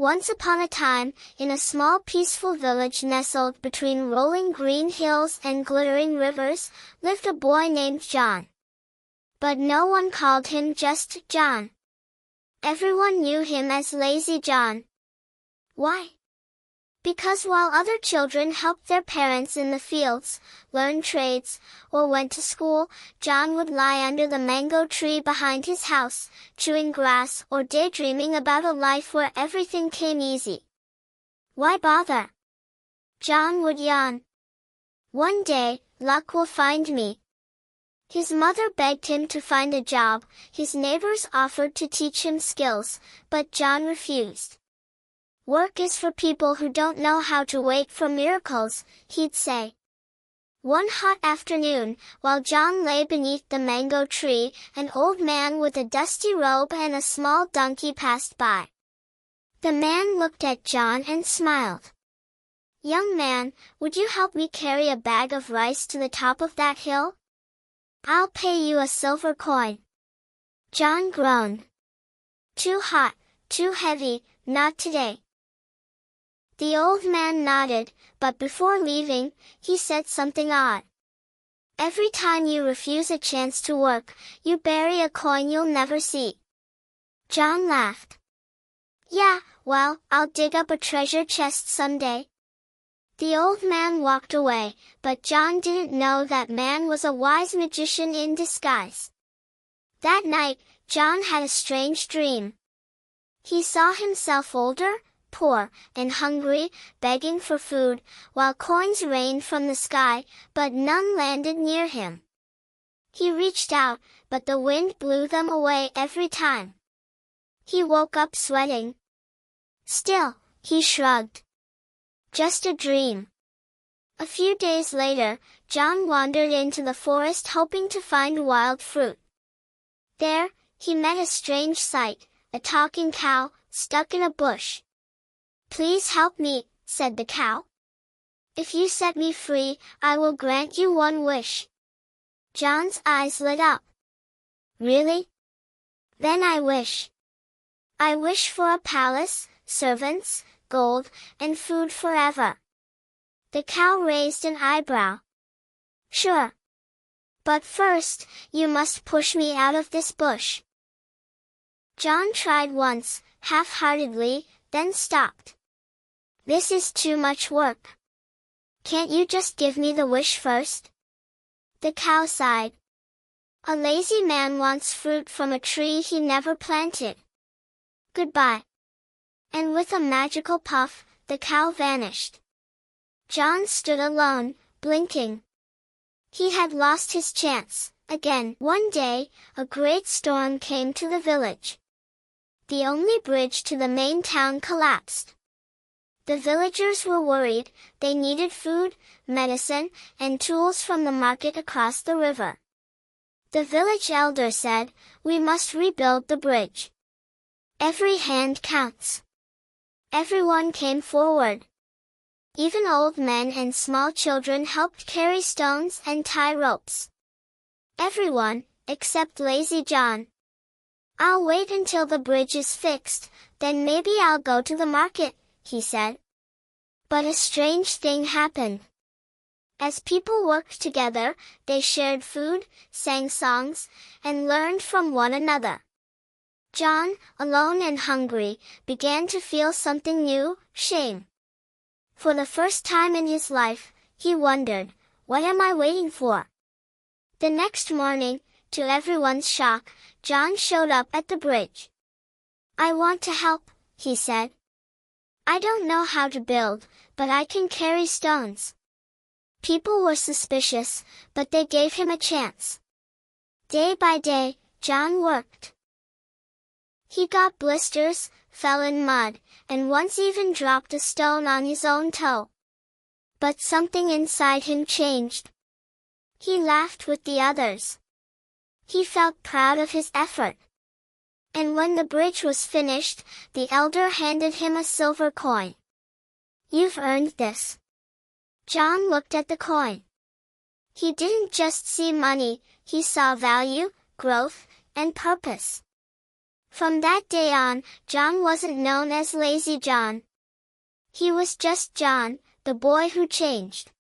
Once upon a time, in a small peaceful village nestled between rolling green hills and glittering rivers, lived a boy named John. But no one called him just John. Everyone knew him as Lazy John. Why? Because while other children helped their parents in the fields, learned trades, or went to school, John would lie under the mango tree behind his house, chewing grass or daydreaming about a life where everything came easy. Why bother? John would yawn. One day, luck will find me. His mother begged him to find a job, his neighbors offered to teach him skills, but John refused. Work is for people who don't know how to wait for miracles, he'd say. One hot afternoon, while John lay beneath the mango tree, an old man with a dusty robe and a small donkey passed by. The man looked at John and smiled. "Young man, would you help me carry a bag of rice to the top of that hill? I'll pay you a silver coin." John groaned. "Too hot, too heavy, not today." The old man nodded, but before leaving, he said something odd. "Every time you refuse a chance to work, you bury a coin you'll never see." John laughed. "Yeah, well, I'll dig up a treasure chest someday." The old man walked away, but John didn't know that man was a wise magician in disguise. That night, John had a strange dream. He saw himself older, poor, and hungry, begging for food, while coins rained from the sky, but none landed near him. He reached out, but the wind blew them away every time. He woke up sweating. Still, he shrugged. Just a dream. A few days later, John wandered into the forest hoping to find wild fruit. There, he met a strange sight, a talking cow, stuck in a bush. "Please help me," said the cow. "If you set me free, I will grant you one wish." John's eyes lit up. "Really? Then I wish. I wish for a palace, servants, gold, and food forever." The cow raised an eyebrow. "Sure. But first, you must push me out of this bush." John tried once, half-heartedly, then stopped. "This is too much work. Can't you just give me the wish first?" The cow sighed. "A lazy man wants fruit from a tree he never planted. Goodbye." And with a magical puff, the cow vanished. John stood alone, blinking. He had lost his chance, again. One day, a great storm came to the village. The only bridge to the main town collapsed. The villagers were worried, they needed food, medicine, and tools from the market across the river. The village elder said, "We must rebuild the bridge. Every hand counts." Everyone came forward. Even old men and small children helped carry stones and tie ropes. Everyone, except Lazy John. "I'll wait until the bridge is fixed, then maybe I'll go to the market," he said. But a strange thing happened. As people worked together, they shared food, sang songs, and learned from one another. John, alone and hungry, began to feel something new, shame. For the first time in his life, he wondered, "What am I waiting for?" The next morning, to everyone's shock, John showed up at the bridge. "I want to help," he said. "I don't know how to build, but I can carry stones." People were suspicious, but they gave him a chance. Day by day, John worked. He got blisters, fell in mud, and once even dropped a stone on his own toe. But something inside him changed. He laughed with the others. He felt proud of his effort. And when the bridge was finished, the elder handed him a silver coin. "You've earned this." John looked at the coin. He didn't just see money, he saw value, growth, and purpose. From that day on, John wasn't known as Lazy John. He was just John, the boy who changed.